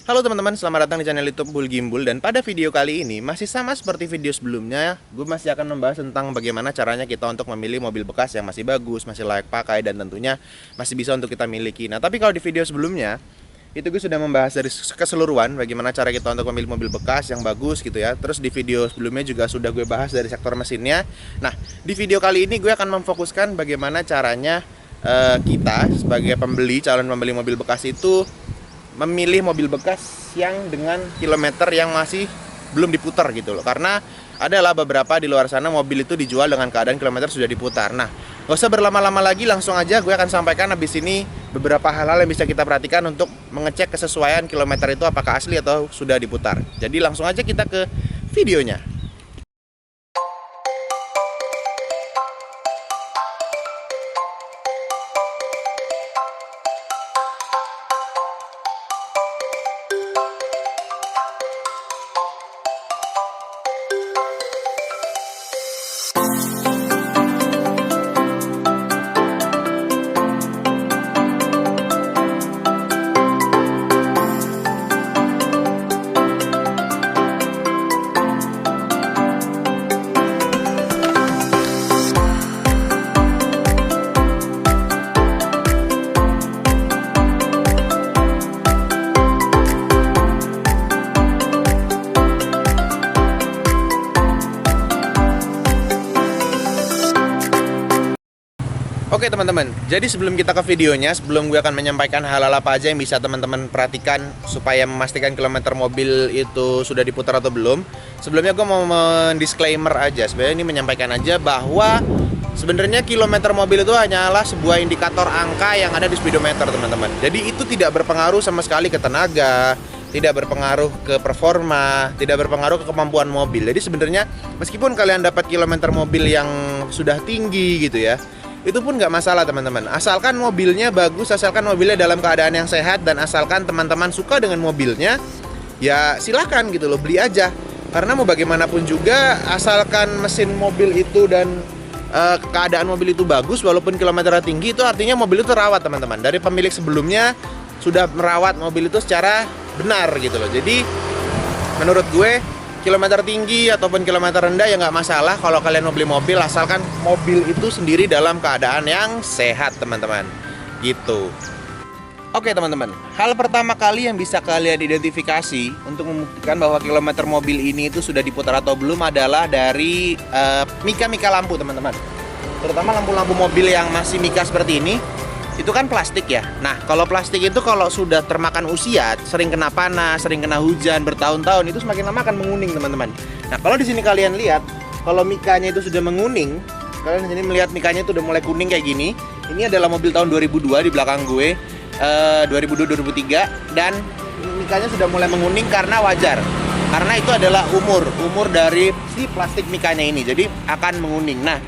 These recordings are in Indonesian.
Halo teman-teman, selamat datang di channel YouTube Bull Gimbal. Dan pada video kali ini masih sama seperti video sebelumnya, gue masih akan membahas tentang bagaimana caranya kita untuk memilih mobil bekas yang masih bagus, masih layak pakai, dan tentunya masih bisa untuk kita miliki. Nah, tapi kalau di video sebelumnya itu gue sudah membahas dari keseluruhan bagaimana cara kita untuk memilih mobil bekas yang bagus gitu ya. Terus di video sebelumnya juga sudah gue bahas dari sektor mesinnya. Nah, di video kali ini gue akan memfokuskan bagaimana caranya kita sebagai pembeli, calon pembeli mobil bekas itu memilih mobil bekas yang dengan kilometer yang masih belum diputar gitu loh. Karena adalah beberapa di luar sana mobil itu dijual dengan keadaan kilometer sudah diputar. Nah, gak usah berlama-lama lagi, langsung aja gue akan sampaikan habis ini beberapa hal-hal yang bisa kita perhatikan untuk mengecek kesesuaian kilometer itu apakah asli atau sudah diputar. Jadi langsung aja kita ke videonya. Oke teman-teman, jadi sebelum kita ke videonya, sebelum gue akan menyampaikan hal-hal apa aja yang bisa teman-teman perhatikan supaya memastikan kilometer mobil itu sudah diputar atau belum. Sebelumnya gue mau mendisclaimer aja, sebenarnya ini menyampaikan aja bahwa sebenarnya kilometer mobil itu hanyalah sebuah indikator angka yang ada di speedometer teman-teman. Jadi itu tidak berpengaruh sama sekali ke tenaga, tidak berpengaruh ke performa, tidak berpengaruh ke kemampuan mobil. Jadi sebenarnya meskipun kalian dapat kilometer mobil yang sudah tinggi gitu ya, itu pun nggak masalah teman-teman, asalkan mobilnya bagus, asalkan mobilnya dalam keadaan yang sehat, dan asalkan teman-teman suka dengan mobilnya, ya silahkan gitu loh, beli aja. Karena mau bagaimanapun juga, asalkan mesin mobil itu dan keadaan mobil itu bagus, walaupun kilometernya tinggi, itu artinya mobil itu terawat teman-teman. Dari pemilik sebelumnya sudah merawat mobil itu secara benar gitu loh. Jadi menurut gue, kilometer tinggi ataupun kilometer rendah ya nggak masalah kalau kalian mau beli mobil, asalkan mobil itu sendiri dalam keadaan yang sehat teman-teman gitu. Oke teman-teman, hal pertama kali yang bisa kalian identifikasi untuk membuktikan bahwa kilometer mobil ini itu sudah diputar atau belum adalah dari mika-mika lampu teman-teman. Terutama lampu-lampu mobil yang masih mika seperti ini, itu kan plastik ya. Nah, kalau plastik itu kalau sudah termakan usia, sering kena panas, sering kena hujan bertahun-tahun, itu semakin lama akan menguning, teman-teman. Nah, kalau di sini kalian lihat, kalau mikanya itu sudah menguning, kalian di sini melihat mikanya itu udah mulai kuning kayak gini. Ini adalah mobil tahun 2002 di belakang gue, 2002-2003, dan mikanya sudah mulai menguning karena wajar. Karena itu adalah umur dari si plastik mikanya ini, jadi akan menguning. Nah,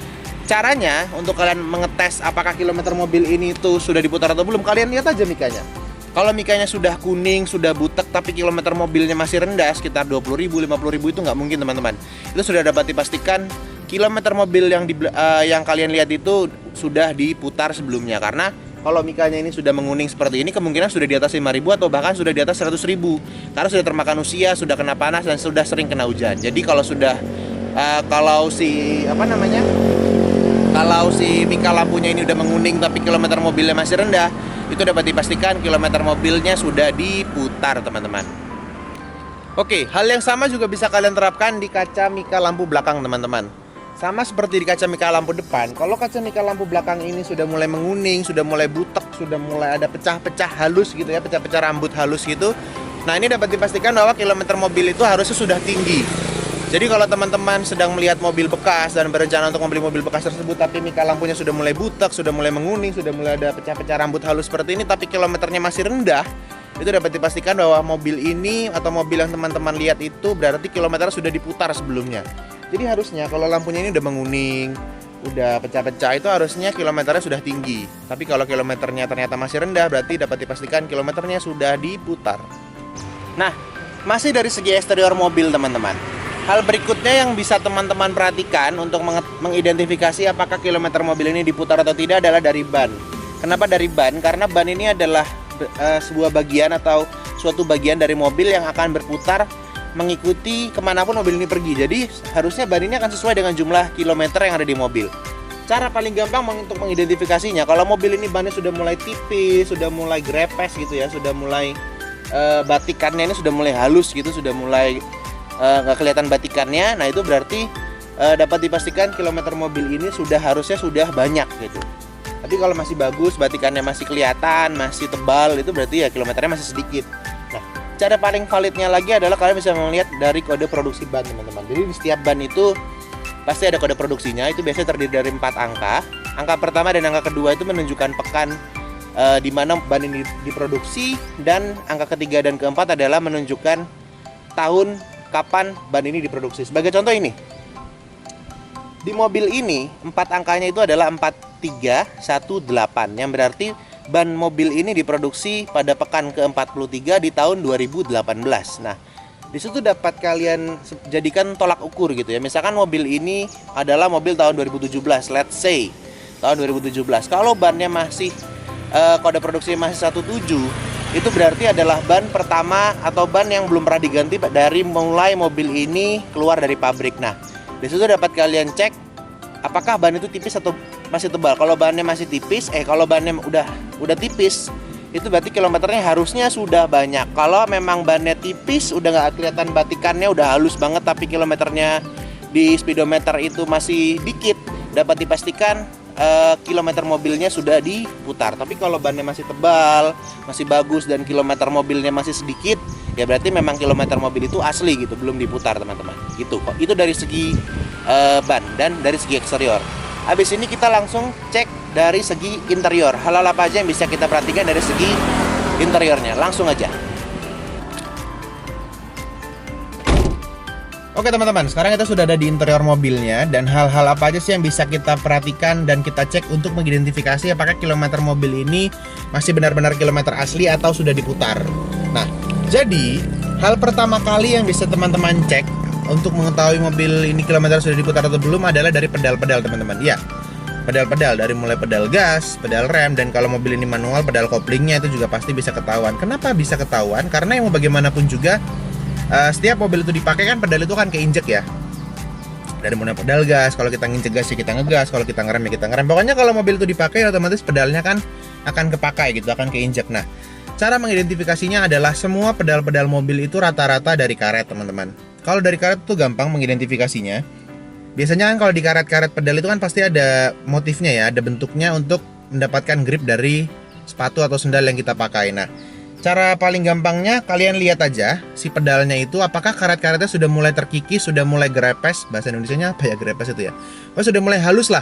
caranya untuk kalian mengetes apakah kilometer mobil ini tuh sudah diputar atau belum, kalian lihat aja mikanya. Kalau mikanya sudah kuning, sudah butek, tapi kilometer mobilnya masih rendah, sekitar 20.000, 50.000, itu nggak mungkin teman-teman. Itu sudah dapat dipastikan kilometer mobil yang kalian lihat itu sudah diputar sebelumnya. Karena kalau mikanya ini sudah menguning seperti ini, kemungkinan sudah di atas 5.000 atau bahkan sudah di atas 100.000. Karena sudah termakan usia, sudah kena panas, dan sudah sering kena hujan. Jadi kalau sudah kalau si mika lampunya ini udah menguning tapi kilometer mobilnya masih rendah, itu dapat dipastikan kilometer mobilnya sudah diputar teman-teman. Oke, hal yang sama juga bisa kalian terapkan di kaca mika lampu belakang teman-teman. Sama seperti di kaca mika lampu depan, kalau kaca mika lampu belakang ini sudah mulai menguning, sudah mulai butek, sudah mulai ada pecah-pecah halus gitu ya, pecah-pecah rambut halus gitu. Nah, ini dapat dipastikan bahwa kilometer mobil itu harusnya sudah tinggi. Jadi kalau teman-teman sedang melihat mobil bekas dan berencana untuk membeli mobil bekas tersebut, tapi mika lampunya sudah mulai butek, sudah mulai menguning, sudah mulai ada pecah-pecah rambut halus seperti ini, tapi kilometernya masih rendah, itu dapat dipastikan bahwa mobil ini atau mobil yang teman-teman lihat itu berarti kilometer sudah diputar sebelumnya. Jadi harusnya kalau lampunya ini udah menguning, udah pecah-pecah, itu harusnya kilometernya sudah tinggi. Tapi kalau kilometernya ternyata masih rendah, berarti dapat dipastikan kilometernya sudah diputar. Nah, masih dari segi eksterior mobil teman-teman, hal berikutnya yang bisa teman-teman perhatikan untuk mengidentifikasi apakah kilometer mobil ini diputar atau tidak adalah dari ban. Kenapa dari ban? Karena ban ini adalah sebuah bagian atau suatu bagian dari mobil yang akan berputar mengikuti kemanapun mobil ini pergi. Jadi harusnya ban ini akan sesuai dengan jumlah kilometer yang ada di mobil. Cara paling gampang untuk mengidentifikasinya, kalau mobil ini bannya sudah mulai tipis, sudah mulai grepes gitu ya, sudah mulai batikannya ini sudah mulai halus gitu, sudah mulai nggak kelihatan batikannya, nah itu berarti dapat dipastikan kilometer mobil ini harusnya sudah banyak gitu. Tapi kalau masih bagus, batikannya masih kelihatan, masih tebal, itu berarti ya kilometernya masih sedikit. Nah, cara paling validnya lagi adalah kalian bisa melihat dari kode produksi ban, teman-teman. Jadi di setiap ban itu pasti ada kode produksinya, itu biasanya terdiri dari 4 angka. Angka pertama dan angka kedua itu menunjukkan pekan di mana ban ini diproduksi, dan angka ketiga dan keempat adalah menunjukkan tahun kapan ban ini diproduksi. Sebagai contoh ini, di mobil ini 4 angkanya itu adalah 4318, yang berarti ban mobil ini diproduksi pada pekan ke-43 di tahun 2018. Nah, di situ dapat kalian jadikan tolak ukur gitu ya. Misalkan mobil ini adalah mobil tahun 2017, let's say tahun 2017. Kalau bannya masih kode produksi masih 17, itu berarti adalah ban pertama atau ban yang belum pernah diganti dari mulai mobil ini keluar dari pabrik. Nah, di situ dapat kalian cek apakah ban itu tipis atau masih tebal. Kalau bannya masih tipis, kalau bannya udah tipis, itu berarti kilometernya harusnya sudah banyak. Kalau memang bannya tipis, udah nggak kelihatan batikannya, udah halus banget, tapi kilometernya di speedometer itu masih dikit, dapat dipastikan kilometer mobilnya sudah diputar. Tapi kalau bannya masih tebal, masih bagus, dan kilometer mobilnya masih sedikit, ya berarti memang kilometer mobil itu asli gitu, belum diputar, teman-teman. Gitu kok. Itu dari segi ban dan dari segi eksterior. Habis ini kita langsung cek dari segi interior. Hal-hal apa aja yang bisa kita perhatikan dari segi interiornya. Langsung aja. Oke teman-teman, sekarang kita sudah ada di interior mobilnya, dan hal-hal apa aja sih yang bisa kita perhatikan dan kita cek untuk mengidentifikasi apakah kilometer mobil ini masih benar-benar kilometer asli atau sudah diputar. Nah, jadi hal pertama kali yang bisa teman-teman cek untuk mengetahui mobil ini kilometer sudah diputar atau belum adalah dari pedal-pedal, teman-teman. Ya, pedal-pedal, dari mulai pedal gas, pedal rem, dan kalau mobil ini manual, pedal koplingnya itu juga pasti bisa ketahuan. Kenapa bisa ketahuan? Karena yang mau bagaimanapun juga setiap mobil itu dipakai kan pedal itu kan keinjek ya. Dari mulai pedal gas, kalau kita nginjek gas ya kita ngegas, kalau kita ngerem ya kita ngerem. Pokoknya kalau mobil itu dipakai otomatis pedalnya kan akan kepakai gitu, akan keinjek. Nah, cara mengidentifikasinya adalah semua pedal-pedal mobil itu rata-rata dari karet, teman-teman. Kalau dari karet itu gampang mengidentifikasinya. Biasanya kan kalau di karet-karet pedal itu kan pasti ada motifnya ya, ada bentuknya untuk mendapatkan grip dari sepatu atau sendal yang kita pakai. Nah, cara paling gampangnya kalian lihat aja si pedalnya itu apakah karet-karetnya sudah mulai terkikis, sudah mulai grepes. Bahasa Indonesianya apa ya grepes itu ya? Oh, sudah mulai halus lah.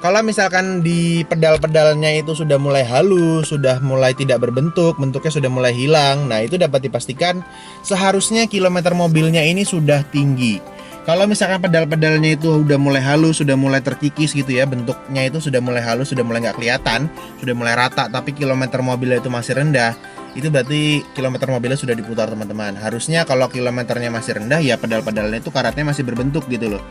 Kalau misalkan di pedal-pedalnya itu sudah mulai halus, sudah mulai tidak berbentuk, bentuknya sudah mulai hilang, nah itu dapat dipastikan seharusnya kilometer mobilnya ini sudah tinggi. Kalau misalkan pedal-pedalnya itu udah mulai halus, sudah mulai terkikis gitu ya, bentuknya itu sudah mulai halus, sudah mulai nggak kelihatan, sudah mulai rata, tapi kilometer mobilnya itu masih rendah, itu berarti kilometer mobilnya sudah diputar, teman-teman. Harusnya kalau kilometernya masih rendah, ya pedal-pedalnya itu karetnya masih berbentuk gitu loh.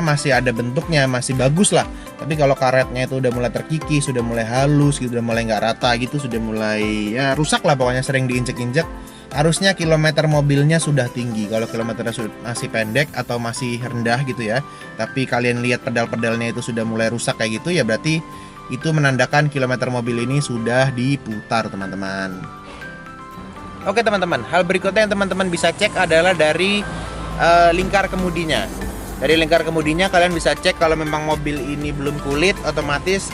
Masih ada bentuknya, masih bagus lah. Tapi kalau karetnya itu udah mulai terkikis, sudah mulai halus gitu, udah mulai nggak rata gitu, sudah mulai ya rusak lah pokoknya, sering diinjek-injek, harusnya kilometer mobilnya sudah tinggi. Kalau kilometernya masih pendek atau masih rendah gitu ya, tapi kalian lihat pedal-pedalnya itu sudah mulai rusak kayak gitu, ya berarti itu menandakan kilometer mobil ini sudah diputar, teman-teman. Oke teman-teman, hal berikutnya yang teman-teman bisa cek adalah dari lingkar kemudinya. Dari lingkar kemudinya kalian bisa cek kalau memang mobil ini belum kulit, otomatis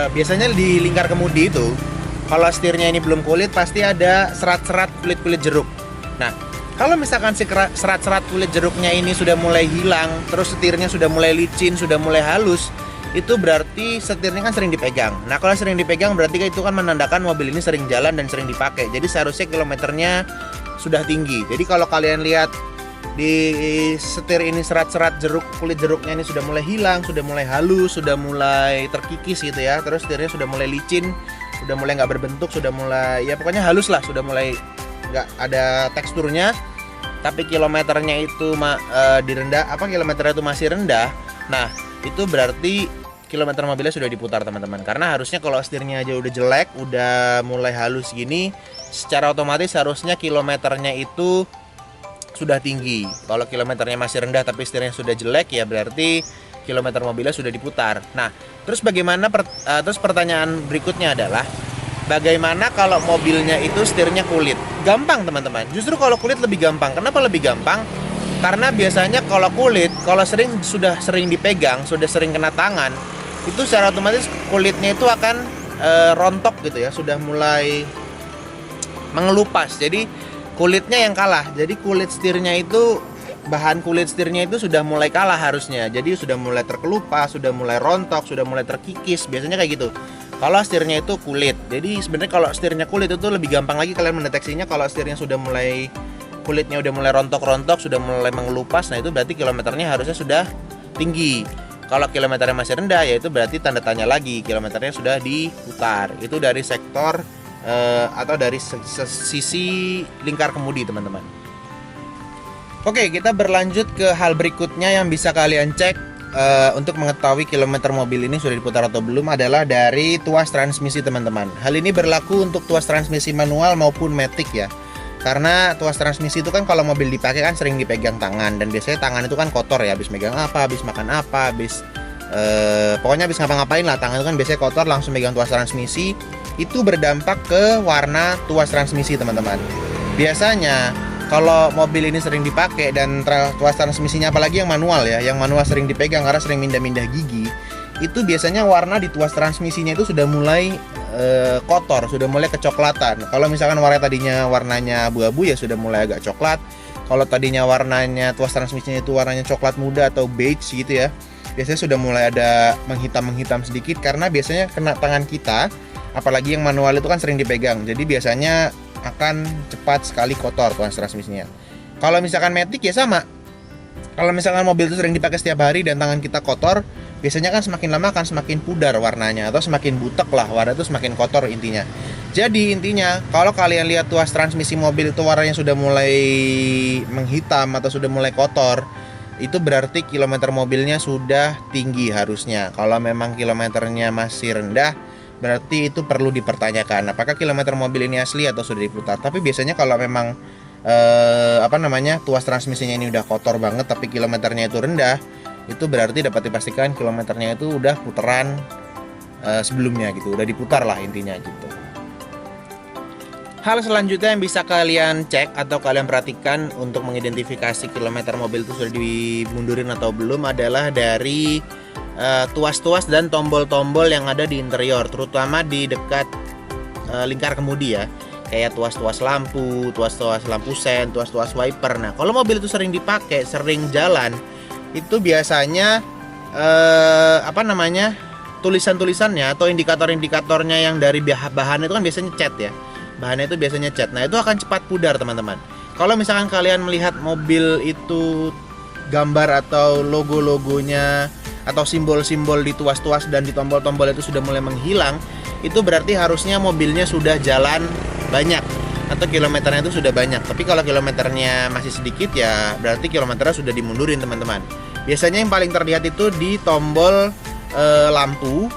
biasanya di lingkar kemudi itu kalau setirnya ini belum kulit pasti ada serat-serat kulit-kulit jeruk. Nah, kalau misalkan si serat-serat kulit jeruknya ini sudah mulai hilang, terus setirnya sudah mulai licin, sudah mulai halus, itu berarti setirnya kan sering dipegang. Nah, kalau sering dipegang berarti itu kan menandakan mobil ini sering jalan dan sering dipakai. Jadi seharusnya kilometernya sudah tinggi. Jadi kalau kalian lihat di setir ini serat-serat jeruk, kulit jeruknya ini sudah mulai hilang, sudah mulai halus, sudah mulai terkikis gitu ya. Terus setirnya sudah mulai licin, sudah mulai nggak berbentuk, sudah mulai ya pokoknya halus lah, sudah mulai nggak ada teksturnya. Tapi kilometernya itu kilometernya itu masih rendah. Nah, itu berarti kilometer mobilnya sudah diputar, teman-teman. Karena harusnya kalau setirnya aja udah jelek, udah mulai halus gini, secara otomatis harusnya kilometernya itu sudah tinggi. Kalau kilometernya masih rendah tapi setirnya sudah jelek, ya berarti kilometer mobilnya sudah diputar. Nah, terus bagaimana terus pertanyaan berikutnya adalah bagaimana kalau mobilnya itu setirnya kulit? Gampang teman-teman. Justru kalau kulit lebih gampang. Kenapa lebih gampang? Karena biasanya kalau kulit, kalau sudah sering dipegang, sudah sering kena tangan, itu secara otomatis kulitnya itu akan rontok gitu ya, sudah mulai mengelupas. Jadi kulitnya yang kalah. Jadi kulit setirnya itu, bahan kulit setirnya itu sudah mulai kalah harusnya. Jadi sudah mulai terkelupas, sudah mulai rontok, sudah mulai terkikis. Biasanya kayak gitu kalau setirnya itu kulit. Jadi sebenarnya kalau setirnya kulit itu lebih gampang lagi kalian mendeteksinya. Kalau setirnya sudah mulai, kulitnya udah mulai rontok-rontok, sudah mulai mengelupas, nah itu berarti kilometernya harusnya sudah tinggi. Kalau kilometernya masih rendah, ya itu berarti tanda tanya lagi, kilometernya sudah diputar. Itu dari sektor atau dari sisi lingkar kemudi, teman-teman. Oke, kita berlanjut ke hal berikutnya yang bisa kalian cek untuk mengetahui kilometer mobil ini sudah diputar atau belum adalah dari tuas transmisi, teman-teman. Hal ini berlaku untuk tuas transmisi manual maupun matic ya. Karena tuas transmisi itu kan kalau mobil dipakai kan sering dipegang tangan, dan biasanya tangan itu kan kotor ya, habis megang apa, habis makan apa, habis pokoknya habis ngapa-ngapain lah, tangan itu kan biasanya kotor, langsung megang tuas transmisi. Itu berdampak ke warna tuas transmisi, teman-teman. Biasanya kalau mobil ini sering dipakai dan tuas transmisinya, apalagi yang manual ya, yang manual sering dipegang karena sering mindah-mindah gigi, itu biasanya warna di tuas transmisinya itu sudah mulai kotor, sudah mulai kecoklatan. Kalau misalkan tadinya warnanya abu-abu, ya sudah mulai agak coklat. Kalau tadinya warnanya tuas transmisinya itu warnanya coklat muda atau beige gitu ya, biasanya sudah mulai ada menghitam sedikit, karena biasanya kena tangan kita, apalagi yang manual itu kan sering dipegang. Jadi biasanya akan cepat sekali kotor tuas transmisinya. Kalau misalkan matic ya sama. Kalau misalkan mobil itu sering dipakai setiap hari dan tangan kita kotor, biasanya kan semakin lama akan semakin pudar warnanya, atau semakin butek lah, warna itu semakin kotor intinya. Jadi intinya kalau kalian lihat tuas transmisi mobil itu warnanya sudah mulai menghitam atau sudah mulai kotor, itu berarti kilometer mobilnya sudah tinggi harusnya. Kalau memang kilometernya masih rendah, berarti itu perlu dipertanyakan apakah kilometer mobil ini asli atau sudah diputar. Tapi biasanya kalau memang tuas transmisinya ini udah kotor banget tapi kilometernya itu rendah, itu berarti dapat dipastikan kilometernya itu udah putaran sebelumnya gitu, udah diputar lah intinya gitu. Hal selanjutnya yang bisa kalian cek atau kalian perhatikan untuk mengidentifikasi kilometer mobil itu sudah dimundurin atau belum adalah dari tuas-tuas dan tombol-tombol yang ada di interior, terutama di dekat lingkar kemudi ya. Kayak tuas-tuas lampu sen, tuas-tuas wiper. Nah, kalau mobil itu sering dipakai, sering jalan, itu biasanya tulisan-tulisannya atau indikator-indikatornya yang dari bahan itu kan biasanya cat ya. Bahannya itu biasanya cat. Nah, itu akan cepat pudar, teman-teman. Kalau misalkan kalian melihat mobil itu gambar atau logo-logonya atau simbol-simbol di tuas-tuas dan di tombol-tombol itu sudah mulai menghilang, itu berarti harusnya mobilnya sudah jalan banyak atau kilometernya itu sudah banyak. Tapi kalau kilometernya masih sedikit, ya berarti kilometernya sudah dimundurin, teman-teman. Biasanya yang paling terlihat itu di tombol lampu,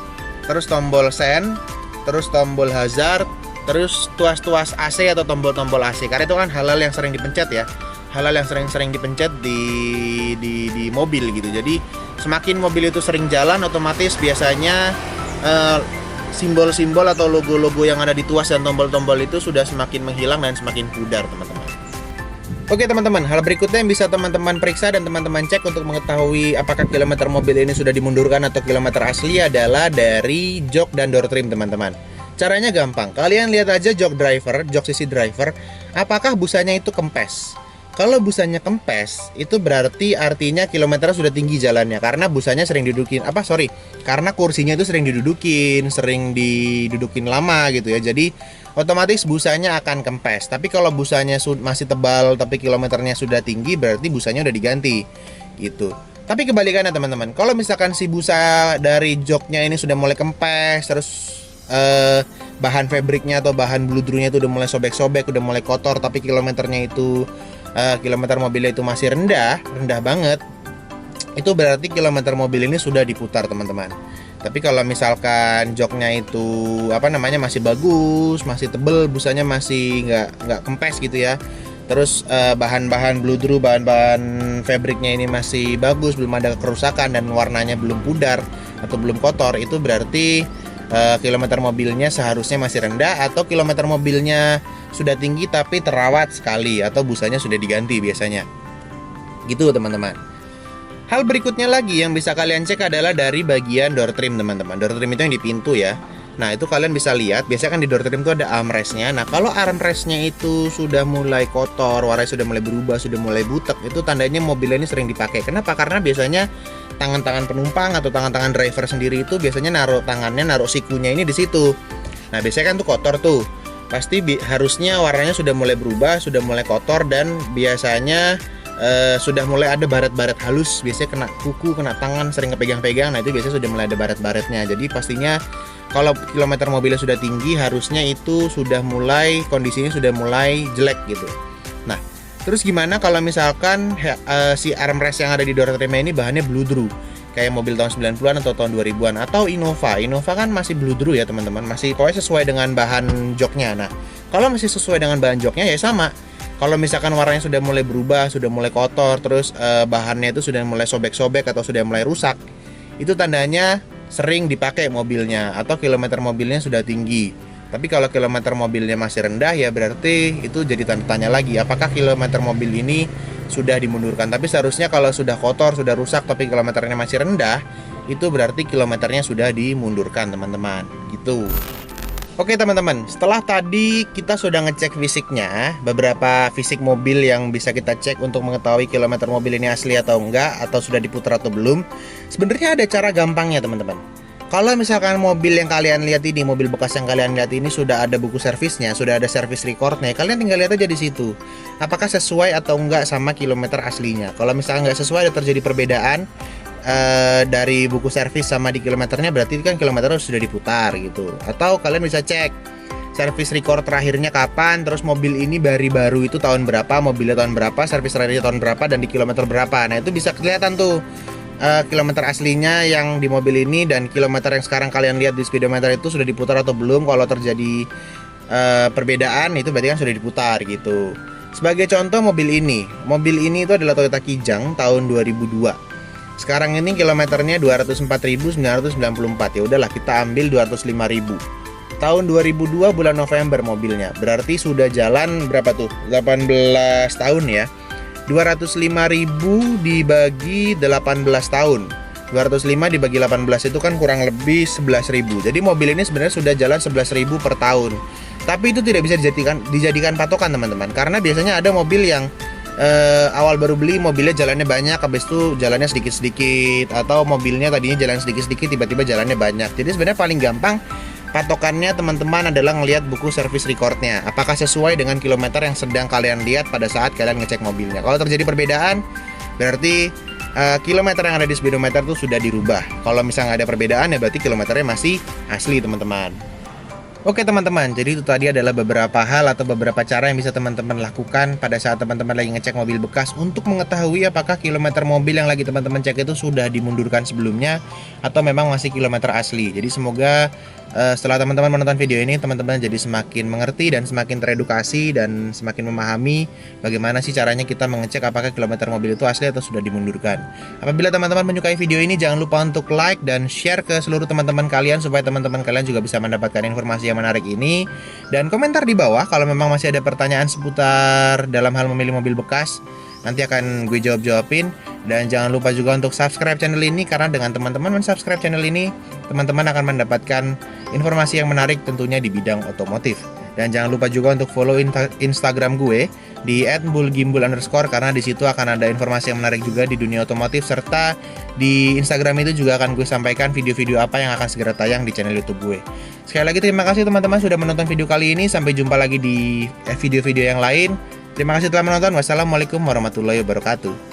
terus tombol sen, terus tombol hazard, terus tuas-tuas AC atau tombol-tombol AC. Karena itu kan hal-hal yang sering dipencet ya, hal-hal yang sering dipencet di mobil gitu. Jadi semakin mobil itu sering jalan, otomatis biasanya simbol-simbol atau logo-logo yang ada di tuas dan tombol-tombol itu sudah semakin menghilang dan semakin pudar, teman-teman. Oke teman-teman, hal berikutnya yang bisa teman-teman periksa dan teman-teman cek untuk mengetahui apakah kilometer mobil ini sudah dimundurkan atau kilometer asli adalah dari jok dan door trim, teman-teman. Caranya gampang, kalian lihat aja jok sisi driver, apakah busanya itu kempes. Kalau busanya kempes, itu berarti artinya kilometernya sudah tinggi jalannya, karena busanya sering karena kursinya itu sering didudukin lama gitu ya. Jadi otomatis busanya akan kempes. Tapi kalau busanya masih tebal tapi kilometernya sudah tinggi, berarti busanya udah diganti gitu. Tapi kebalikannya, teman-teman, kalau misalkan si busa dari joknya ini sudah mulai kempes, terus bahan fabriknya atau bahan bludrunya itu udah mulai sobek-sobek, udah mulai kotor, tapi kilometernya itu kilometer mobilnya itu masih rendah banget, itu berarti kilometer mobil ini sudah diputar, teman-teman. Tapi kalau misalkan joknya itu masih bagus, masih tebel, busanya masih nggak kempes gitu ya. Terus bahan-bahan bludru, bahan-bahan fabriknya ini masih bagus, belum ada kerusakan dan warnanya belum pudar atau belum kotor, itu berarti kilometer mobilnya seharusnya masih rendah, atau kilometer mobilnya sudah tinggi tapi terawat sekali, atau busanya sudah diganti biasanya. Gitu teman-teman. Hal berikutnya lagi yang bisa kalian cek adalah dari bagian door trim teman-teman. Door trim itu yang di pintu ya. Nah itu kalian bisa lihat, biasanya kan di door trim itu ada armrestnya. Nah kalau armrestnya itu sudah mulai kotor, warnanya sudah mulai berubah, sudah mulai butek, itu tandanya mobil ini sering dipakai. Kenapa? Karena biasanya tangan-tangan penumpang atau tangan-tangan driver sendiri itu biasanya naruh sikunya ini di situ. Nah biasanya kan tuh kotor tuh. Pasti harusnya warnanya sudah mulai berubah, sudah mulai kotor, dan biasanya sudah mulai ada baret-baret halus, biasanya kena kuku, kena tangan, sering kepegang-pegang. Nah itu biasanya sudah mulai ada baret-baretnya. Jadi pastinya kalau kilometer mobilnya sudah tinggi, harusnya itu sudah mulai, kondisinya sudah mulai jelek gitu. Nah terus gimana kalau misalkan si armrest yang ada di door trim ini bahannya bludru, kayak mobil tahun 90-an atau tahun 2000-an, atau Innova kan masih bludru ya teman-teman, masih pokoknya sesuai dengan bahan joknya. Nah kalau masih sesuai dengan bahan joknya ya sama. Kalau misalkan warnanya sudah mulai berubah, sudah mulai kotor, terus bahannya itu sudah mulai sobek-sobek atau sudah mulai rusak, itu tandanya sering dipakai mobilnya atau kilometer mobilnya sudah tinggi. Tapi kalau kilometer mobilnya masih rendah, ya berarti itu jadi tanda tanya lagi, apakah kilometer mobil ini sudah dimundurkan. Tapi seharusnya kalau sudah kotor, sudah rusak, tapi kilometernya masih rendah, itu berarti kilometernya sudah dimundurkan teman-teman. Gitu. Oke teman-teman, setelah tadi kita sudah ngecek fisiknya, beberapa fisik mobil yang bisa kita cek untuk mengetahui kilometer mobil ini asli atau enggak, atau sudah diputar atau belum. Sebenarnya ada cara gampangnya teman-teman. Kalau misalkan mobil yang kalian lihat ini, mobil bekas yang kalian lihat ini sudah ada buku servisnya, sudah ada service recordnya, kalian tinggal lihat aja di situ, apakah sesuai atau enggak sama kilometer aslinya. Kalau misalkan nggak sesuai, ada terjadi perbedaan dari buku servis sama di kilometernya, berarti kan kilometer sudah diputar gitu. Atau kalian bisa cek servis record terakhirnya kapan, terus mobil ini baru itu tahun berapa, mobilnya tahun berapa, servis terakhirnya tahun berapa, dan di kilometer berapa. Nah itu bisa kelihatan tuh kilometer aslinya yang di mobil ini dan kilometer yang sekarang kalian lihat di speedometer itu sudah diputar atau belum. Kalau terjadi perbedaan, itu berarti kan sudah diputar gitu. Sebagai contoh mobil ini itu adalah Toyota Kijang tahun 2002. Sekarang ini kilometernya 204.994. Ya udahlah, kita ambil 205.000. Tahun 2002 bulan November mobilnya. Berarti sudah jalan berapa tuh? 18 tahun ya. 205.000 dibagi 18 tahun. 205 dibagi 18 itu kan kurang lebih 11.000. Jadi mobil ini sebenarnya sudah jalan 11.000 per tahun. Tapi itu tidak bisa dijadikan patokan teman-teman. Karena biasanya ada mobil yang awal baru beli mobilnya jalannya banyak, habis itu jalannya sedikit-sedikit, atau mobilnya tadinya jalan sedikit-sedikit tiba-tiba jalannya banyak. Jadi sebenarnya paling gampang patokannya teman-teman adalah ngelihat buku service recordnya, apakah sesuai dengan kilometer yang sedang kalian lihat pada saat kalian ngecek mobilnya. Kalau terjadi perbedaan, berarti kilometer yang ada di speedometer itu sudah dirubah. Kalau misalnya nggak ada perbedaan, ya berarti kilometernya masih asli teman-teman. Oke teman-teman, jadi itu tadi adalah beberapa hal atau beberapa cara yang bisa teman-teman lakukan pada saat teman-teman lagi ngecek mobil bekas untuk mengetahui apakah kilometer mobil yang lagi teman-teman cek itu sudah dimundurkan sebelumnya atau memang masih kilometer asli. Jadi semoga setelah teman-teman menonton video ini, teman-teman jadi semakin mengerti dan semakin teredukasi dan semakin memahami bagaimana sih caranya kita mengecek apakah kilometer mobil itu asli atau sudah dimundurkan. Apabila teman-teman menyukai video ini, jangan lupa untuk like dan share ke seluruh teman-teman kalian supaya teman-teman kalian juga bisa mendapatkan informasi yang menarik ini. Dan komentar di bawah kalau memang masih ada pertanyaan seputar dalam hal memilih mobil bekas, nanti akan gue jawab-jawabin. Dan jangan lupa juga untuk subscribe channel ini, karena dengan teman-teman mensubscribe channel ini, teman-teman akan mendapatkan informasi yang menarik tentunya di bidang otomotif. Dan jangan lupa juga untuk follow Instagram gue di @bulgimbul_, karena di situ akan ada informasi yang menarik juga di dunia otomotif, serta di Instagram itu juga akan gue sampaikan video-video apa yang akan segera tayang di channel YouTube gue. Sekali lagi terima kasih teman-teman sudah menonton video kali ini. Sampai jumpa lagi di video-video yang lain. Terima kasih telah menonton. Wassalamualaikum warahmatullahi wabarakatuh.